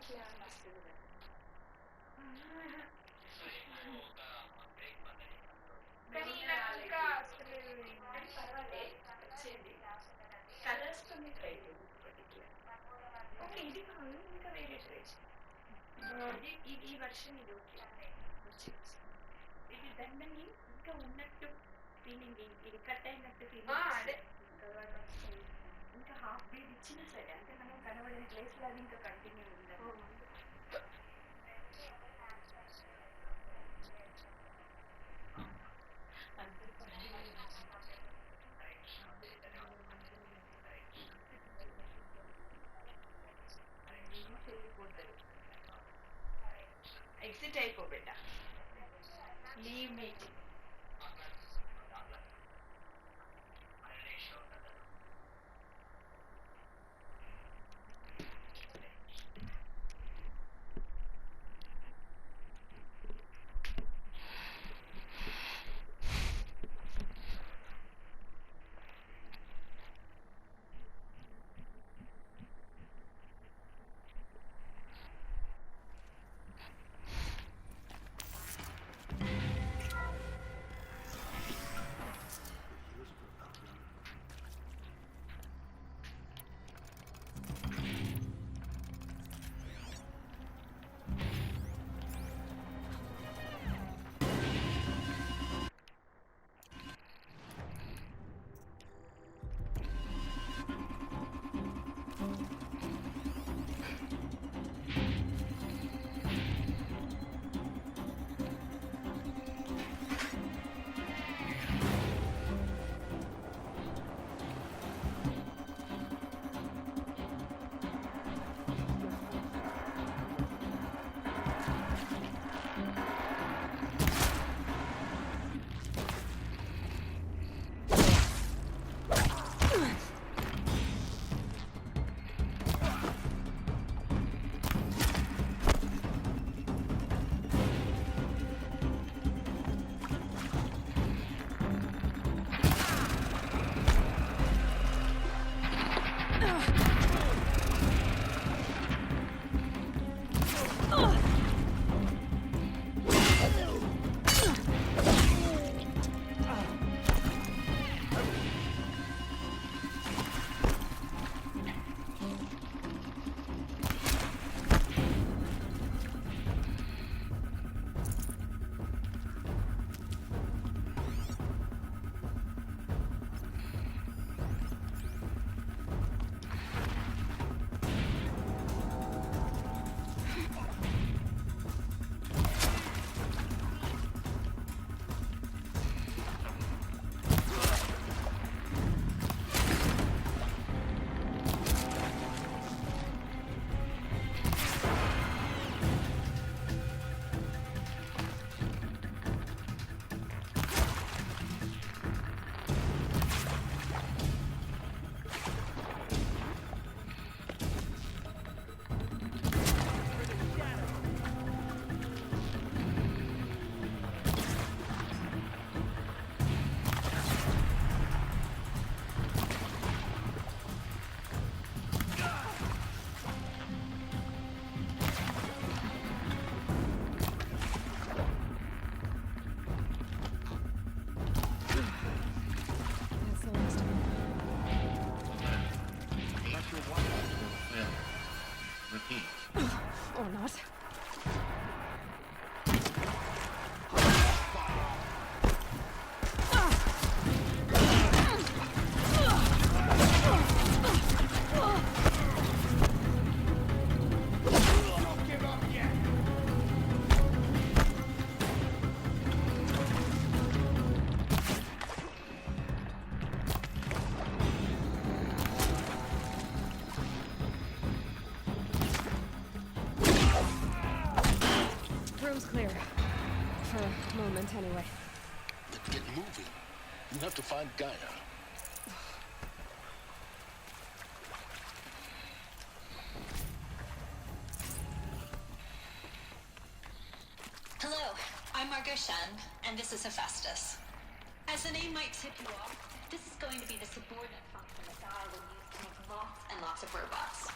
అట్లా అనిపిస్తుంది నాకు. కానీ నాకు ఇంకా అసలు కానీ పర్వాలే వచ్చేది కలర్స్తో మీరు ట్రై చేయండి పర్టికులర్. ఓకే ఇది కాదు ఇంకా వేరే ట్రై చేయండి. ఇది ఈ వర్షన్ ఇది ఓకే వచ్చేసి ఇది దండని ఇంకా ఉన్నట్టు ఫీలింగ్ ఇది కట్ అయినట్టు ఫీలింగ్ అదే ఇంకా హాఫ్ బీట్ ఇచ్చినా సరే అంటే మనం కనబడిన ప్లేస్లో అది ఇంకా కంటిన్యూ ఉండాలి. ఎగ్జిట్ అయిపోబెట్ట leave meeting. Or not. Room's clear. For a moment, anyway. Let's get moving. You have to find Gaia. Hello, I'm Margot Shen, and this is Hephaestus. As the name might tip you off, this is going to be the subordinate function that Gaia will use to make lots and lots of robots.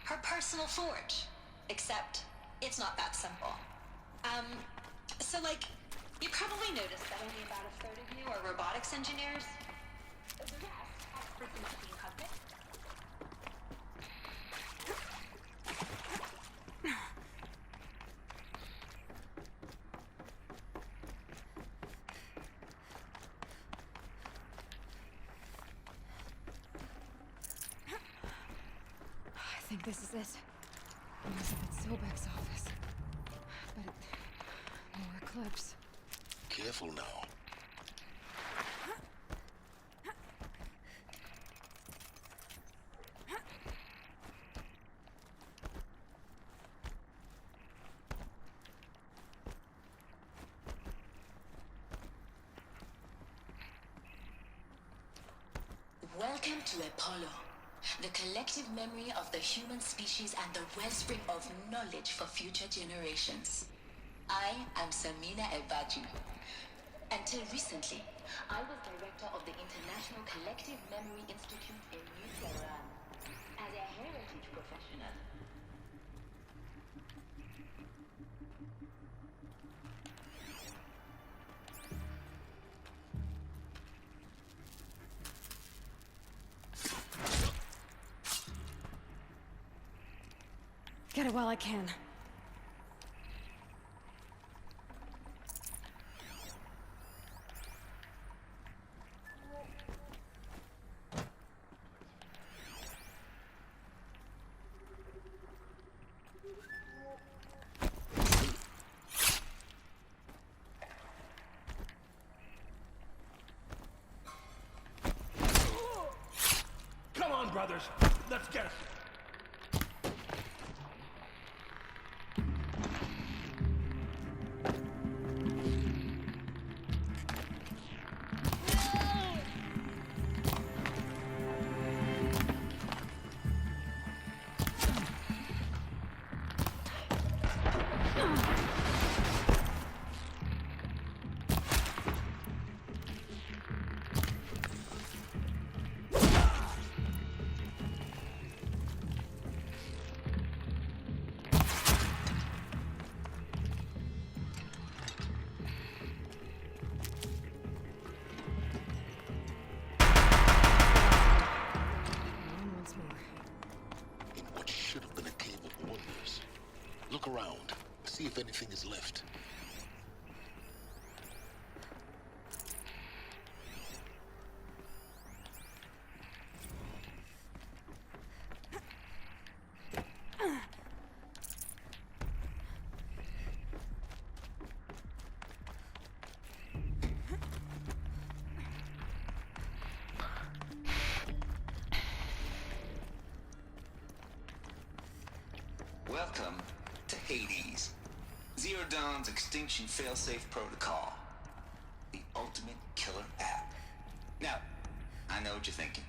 Her personal forge. Except, it's not that simple. So like, you probably noticed that only about a third of you are robotics engineers. The rest are freaking machine puppets. I think this is it. Elizabeth Sobek's office. But more eclipse. Careful now. Welcome to Apollo, the collective memory of the human species and the wellspring of knowledge for future generations. I am Samina Ebaji. Until recently, I was director of the International Collective Memory Institute in New Tehran. As a heritage professional, Get it while I can. Come on, brothers. Let's get it. And once more. In what should have been a cave of wonders. Look around. See if anything is left. Welcome to Hades, Zero Dawn's extinction failsafe protocol, the ultimate killer app. Now, I know what you're thinking.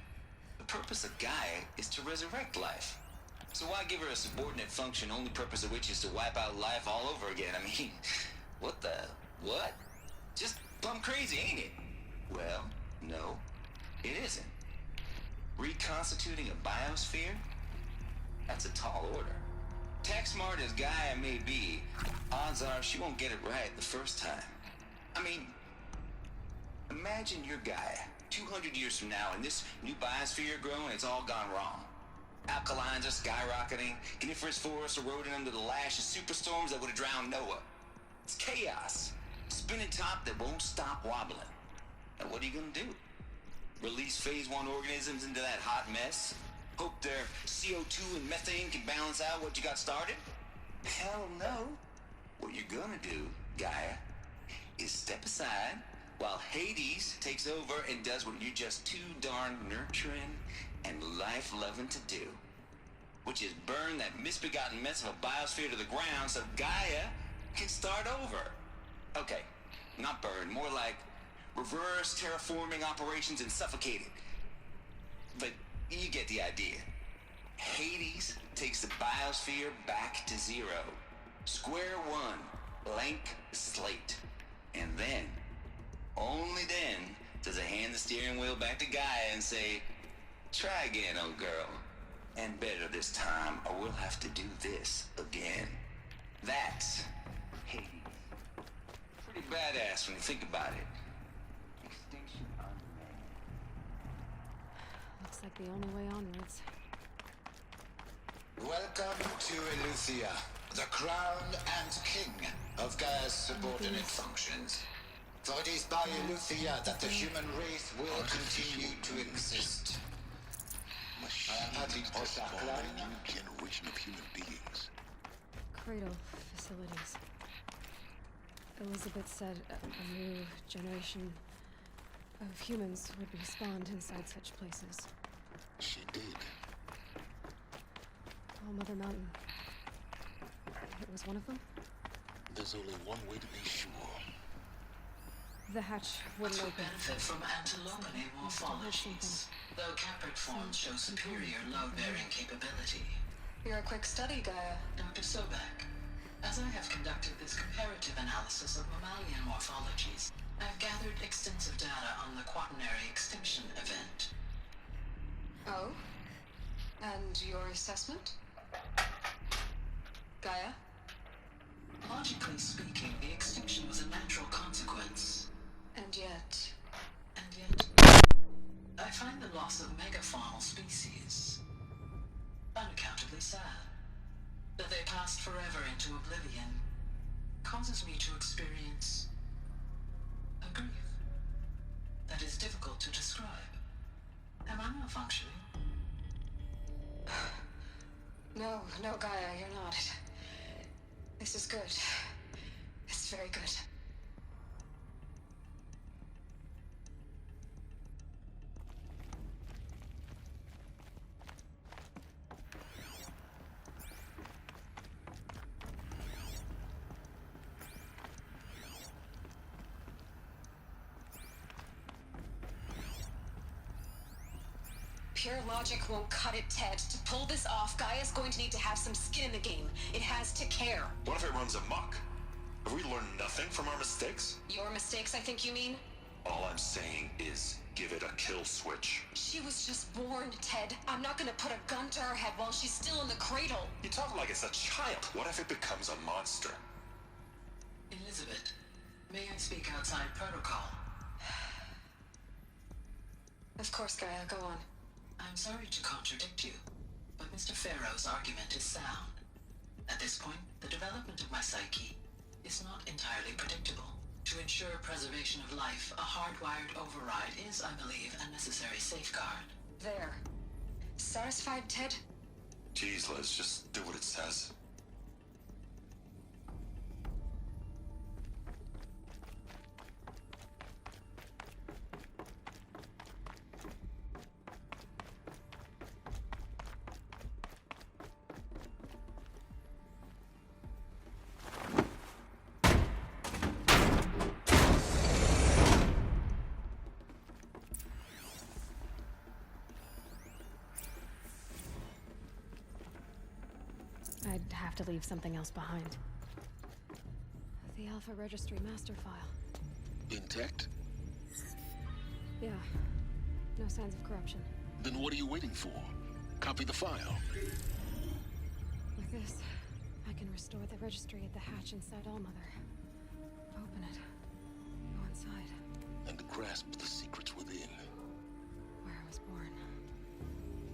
The purpose of Gaia is to resurrect life. So why give her a subordinate function, only purpose of which is to wipe out life all over again? I mean, what? Just plumb crazy, ain't it? Well, no, it isn't. Reconstituting a biosphere? That's a tall order. Tech smart as Gaia may be, odds are she won't get it right the first time. I mean, imagine you're Gaia, 200 years from now, and this new biosphere you're growing, it's all gone wrong. Alkalines are skyrocketing, coniferous forests eroding under the lash of superstorms that would have drowned Noah. It's chaos, spinning top that won't stop wobbling. And what are you gonna do? Release phase 1 organisms into that hot mess? Hope their CO2 and methane can balance out what you got started? Hell no. What you're gonna do, Gaia, is step aside while Hades takes over and does what you're just too darn nurturing and life-loving to do, which is burn that misbegotten mess of a biosphere to the ground so Gaia can start over. Okay, not burn, more like reverse terraforming operations and suffocate it. But you get the idea. Hades takes the biosphere back to zero. Square one, blank slate. And then, only then, does it hand the steering wheel back to Gaia and say, try again, old girl. And better this time, or we'll have to do this again. That's Hades. Pretty badass when you think about it. Extinction Unmanned. Looks like the only way onwards. Welcome to Eleuthia, the crown and king of Gaia's subordinate functions. For it is by Eleuthia that the human race will continue to exist. Machines to spawn Saklan. a new generation of human beings. Cradle facilities. Elizabeth said a new generation of humans would be spawned inside such places. She did. All Mother Mountain. It was one of them? There's only one way to be sure. The hatch wouldn't To open. benefit from antilopine morphologies, though caprid forms show superior load-bearing capability. You're a quick study, Gaia. Dr. Sobek. As I have conducted this comparative analysis of mammalian morphologies, I've gathered extensive data on the quaternary extinction event. Oh? And your assessment? Gaia? Logically speaking, the extinction was a natural consequence. And yet, I find the loss of megafaunal species unaccountably sad. That they passed forever into oblivion causes me to experience a grief that is difficult to describe. Am I malfunctioning? No, Gaia, you're not. This is good. It's very good. Pure logic won't cut it, Ted. To pull this off, Gaia's going to need to have some skin in the game. It has to care. What if it runs amok? Have we learned nothing from our mistakes? Your mistakes, I think you mean? All I'm saying is give it a kill switch. She was just born, Ted. I'm not gonna put a gun to her head while she's still in the cradle. You talk like it's a child. What if it becomes a monster? Elizabeth, may I speak outside protocol? Of course, Gaia, go on. I'm sorry to contradict you, but Mr. Farrow's argument is sound. At this point, the development of my psyche is not entirely predictable. To ensure preservation of life, a hardwired override is, I believe, a necessary safeguard. There. Satisfied, Ted? Jeez, Liz, just do what it says. I'd have to leave something else behind. The Alpha Registry master file. Intact? Yeah. No signs of corruption. Then what are you waiting for? Copy the file. With this, I can restore the registry at the hatch inside Allmother. Open it. Go inside. And grasp the secrets within. Where I was born.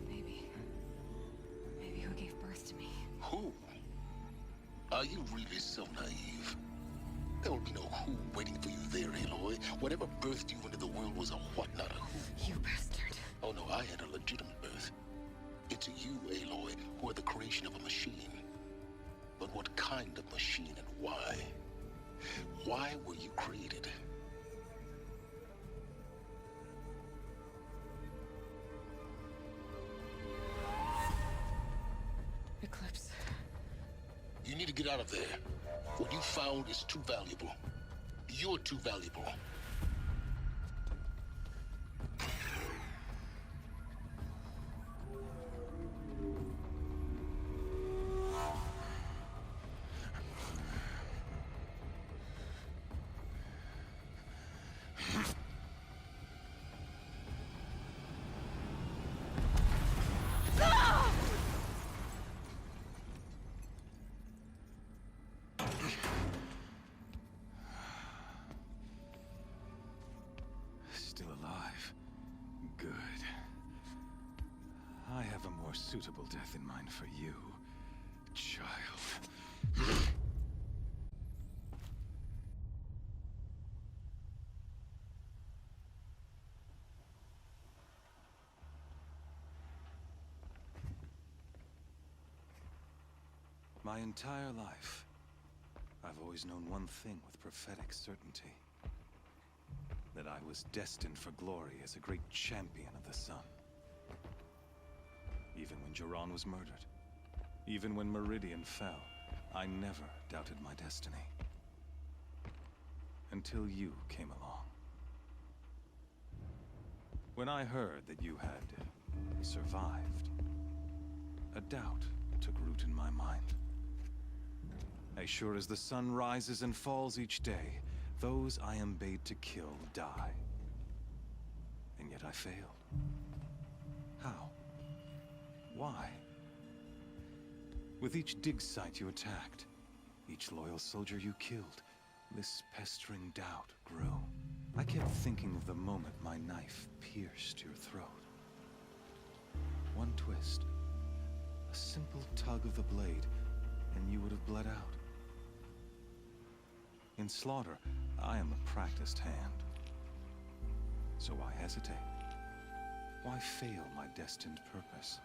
Maybe who gave birth to me. Who? Are you really so naive? There will be no who waiting for you there, Aloy. Whatever birthed you into the world was a what, not a who. You bastard. Oh no, I had a legitimate birth. It's you, Aloy, who are the creation of a machine. But what kind of machine and why? Why were you created? Eclipse. You need to get out of there. What you found is too valuable. You're too valuable. have a more suitable death in mind for you, child. My entire life, I've always known one thing with prophetic certainty. That I was destined for glory as a great champion of the sun. Even when Jiran was murdered, even when Meridian fell, I never doubted my destiny. Until you came along. When I heard that you had survived, a doubt took root in my mind. As sure as the sun rises and falls each day, those I am bade to kill die. And yet I failed. How? Why? With each dig site you attacked, each loyal soldier you killed, this pestering doubt grew. I kept thinking of the moment my knife pierced your throat. One twist, a simple tug of the blade, and you would have bled out. In slaughter, I am a practiced hand. So why hesitate? Why fail my destined purpose?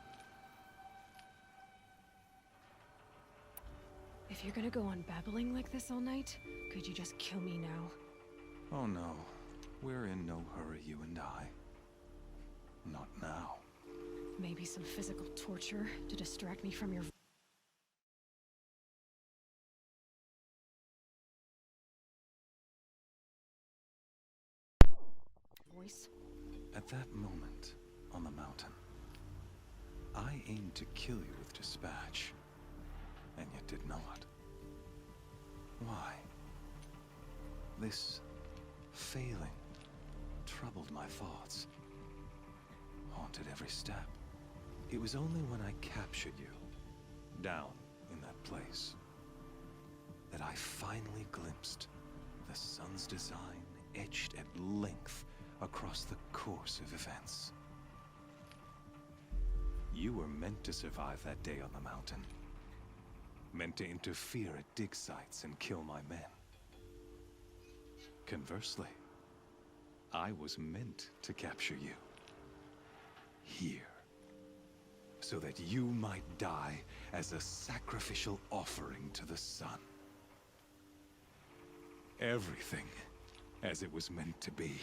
If you're gonna go on babbling like this all night, could you just kill me now? Oh no, we're in no hurry, you and I. Not now. Maybe some physical torture to distract me from your voice. At that moment, on the mountain, I aimed to kill you with dispatch, and yet did not. Why? This failing troubled my thoughts, haunted every step. It was only when I captured you, down in that place, that I finally glimpsed the sun's design etched at length across the course of events. You were meant to survive that day on the mountain. Meant to interfere at dig sites and kill my men. Conversely, I was meant to capture you. Here. So that you might die as a sacrificial offering to the sun. Everything as it was meant to be.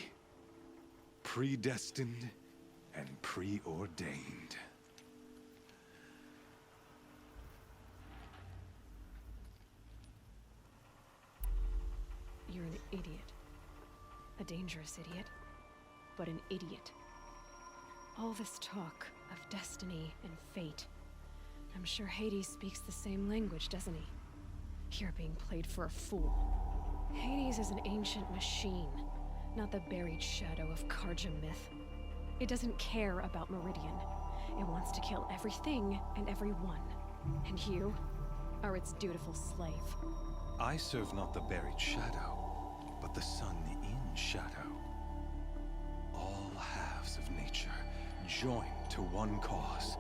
Predestined and preordained. You're an idiot. A dangerous idiot, but an idiot. All this talk of destiny and fate. I'm sure Hades speaks the same language, doesn't he? You're being played for a fool. Hades is an ancient machine, not the buried shadow of Karja myth. It doesn't care about Meridian. It wants to kill everything and everyone. And you are its dutiful slave. I serve not the buried shadow, but the sun in shadow. All halves of nature joined to one cause.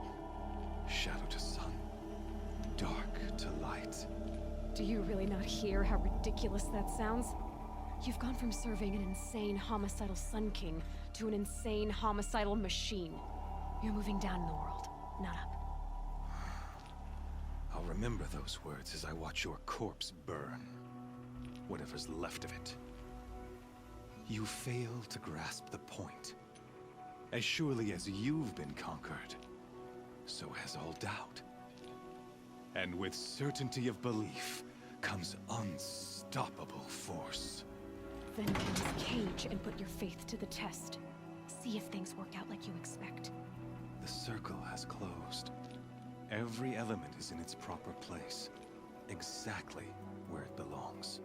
Shadow to sun, dark to light. Do you really not hear how ridiculous that sounds? You've gone from serving an insane homicidal Sun King to an insane homicidal machine. You're moving down in the world, not up. I'll remember those words as I watch your corpse burn. Whatever's left of it. You fail to grasp the point. As surely as you've been conquered, so has all doubt. And with certainty of belief comes unstoppable force. Then get in this cage and put your faith to the test. See if things work out like you expect. The circle has closed. Every element is in its proper place, exactly where it belongs.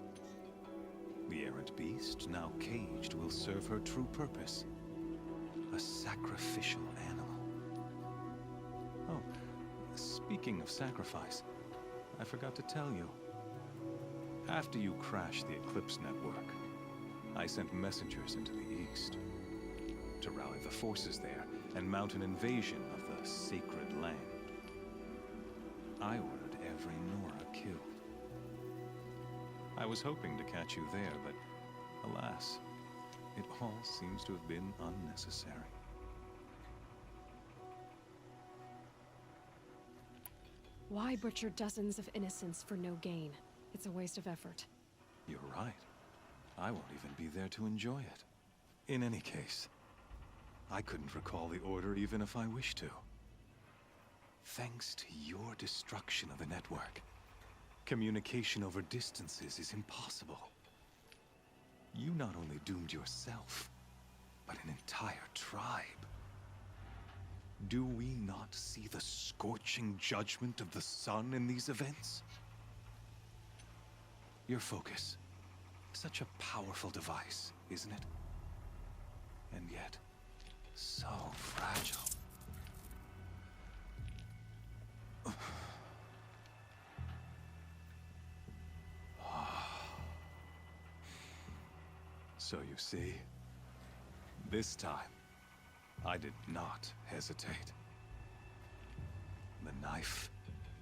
The errant beast, now caged, will serve her true purpose. A sacrificial animal. Oh, speaking of sacrifice, I forgot to tell you. After you crashed the Eclipse network, I sent messengers into the east to rally the forces there and mount an invasion of the sacred land. I ordered every Nora killed. I was hoping to catch you there, but alas, it all seems to have been unnecessary. Why butcher dozens of innocents for no gain? It's a waste of effort. You're right. I won't even be there to enjoy it. In any case, I couldn't recall the order even if I wished to. Thanks to your destruction of the network, communication over distances is impossible. You not only doomed yourself, but an entire tribe. Do we not see the scorching judgment of the sun in these events? Your focus. Such a powerful device, isn't it? And yet, so fragile. So you see, this time, I did not hesitate. The knife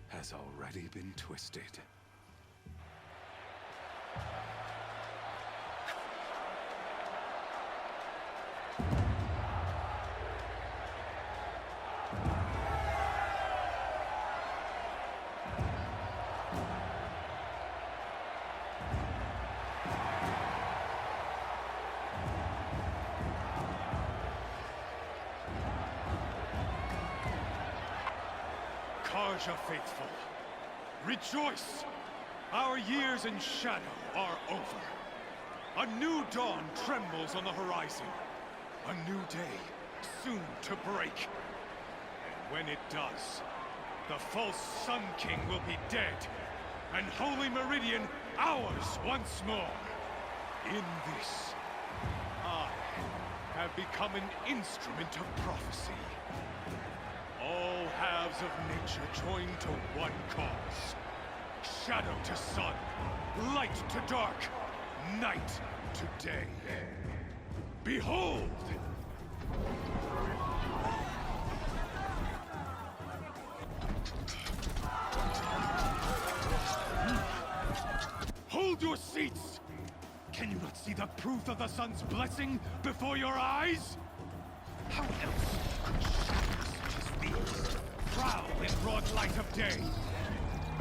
has already been twisted. Carja faithful, rejoice! Our years in shadow are over. A new dawn trembles on the horizon. A new day, soon to break. And when it does, the false Sun King will be dead, and Holy Meridian ours once more. In this, I have become an instrument of prophecy. All halves of nature join to one cause. Shadow to sun, light to dark, night to day. Behold! Hold your seats! Can you not see the proof of the sun's blessing before your eyes? How else could shadows such as these prowl in broad light of day?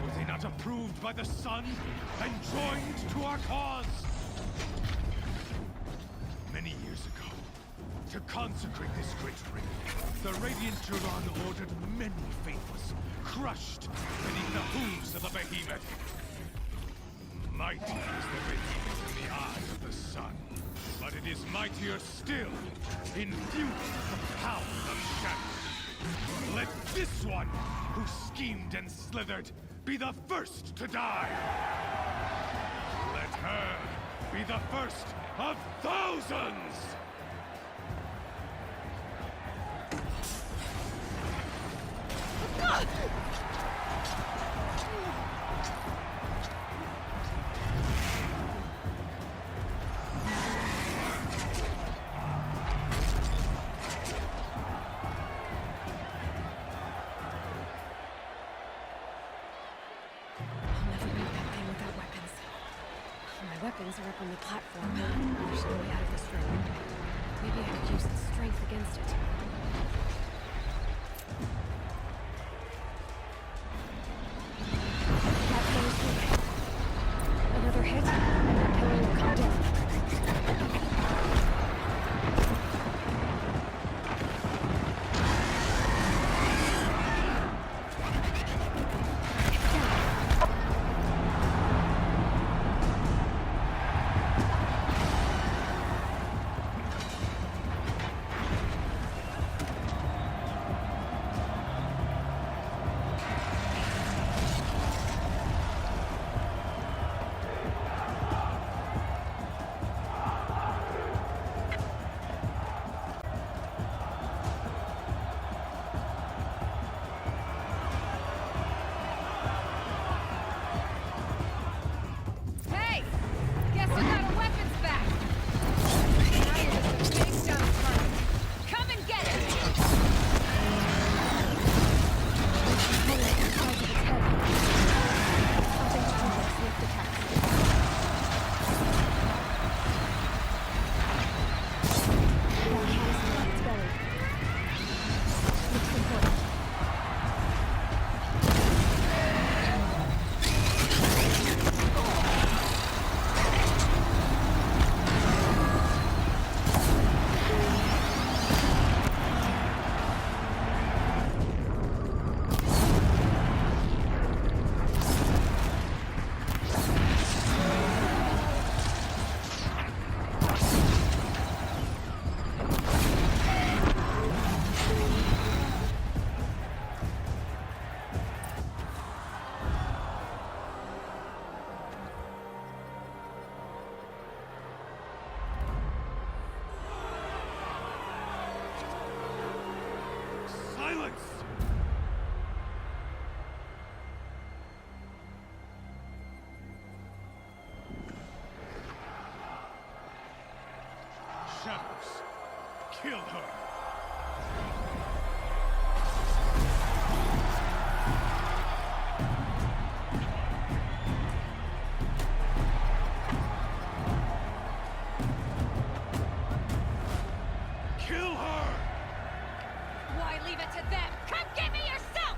Were they not approved by the sun and joined to our cause? Many years ago, to consecrate this great ring, the Radiant Turan ordered many faithless, crushed beneath the hooves of the behemoth. Mighty is the behemoth in the eyes of the sun, but it is mightier still, infused with the power of shadow. Let this one, who schemed and slithered, be the first to die! Let her be the first of thousands! Weapons are up on the platform. There's no way out of this room. Maybe I could use its strength against it. Platform's moving. Another hit, and that pillar will come down. Silence! Shadows, kill her! Kill her! Why leave it to them? Come get me yourself!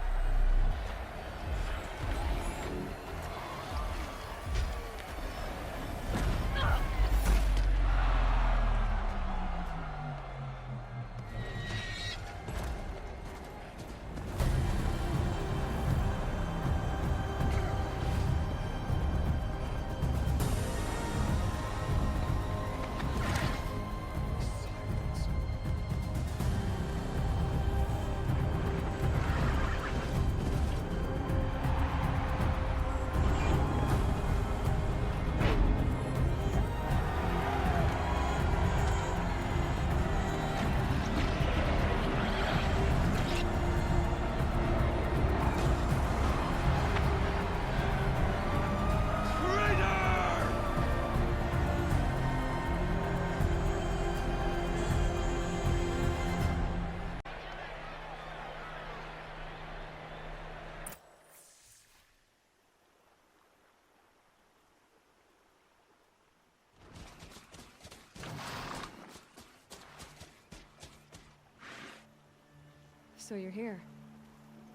So you're here.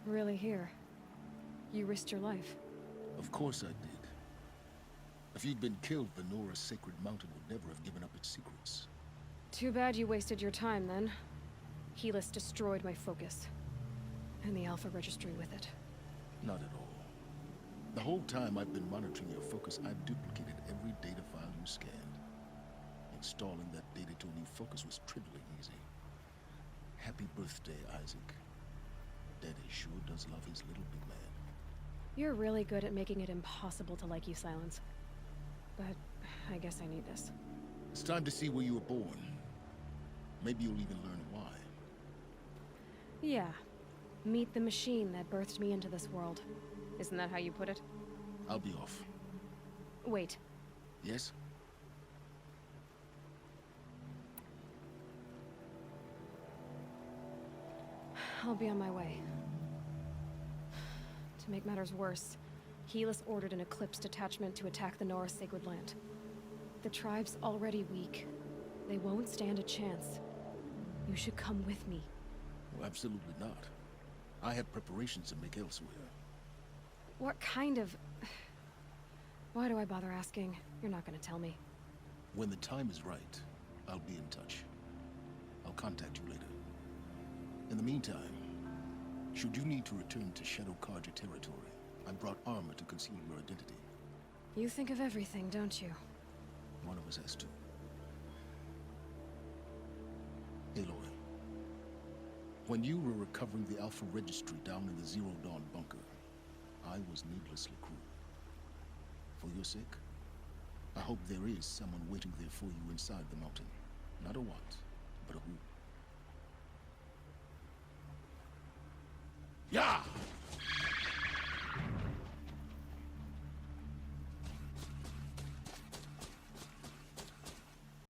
Really here. You risked your life. Of course I did. If you'd been killed, Venora's sacred mountain would never have given up its secrets. Too bad you wasted your time, then. Helis destroyed my focus. And the Alpha Registry with it. Not at all. The whole time I've been monitoring your focus, I've duplicated every data file you scanned. Installing that data to a new focus was trivially easy. Happy birthday, Isaac. Daddy sure does love his little big man. You're really good at making it impossible to like you, Silence. But I guess I need this. It's time to see where you were born. Maybe you'll even learn why. Yeah. Meet the machine that birthed me into this world. Isn't that how you put it? I'll be off. Wait. Yes? I'll be on my way. To make matters worse, Helis ordered an Eclipse detachment to attack the Nora Sacred Land. The tribe's already weak. They won't stand a chance. You should come with me. Well, absolutely not. I have preparations to make elsewhere. What kind of... Why do I bother asking? You're not gonna tell me. When the time is right, I'll be in touch. I'll contact you later. In the meantime, should you need to return to Shadow Carja territory, I brought armor to conceal your identity. You think of everything, don't you? One of us has to. Aloy, when you were recovering the Alpha Registry down in the Zero Dawn bunker, I was needlessly cruel. For your sake, I hope there is someone waiting there for you inside the mountain. Not a what, but a who. Yeah!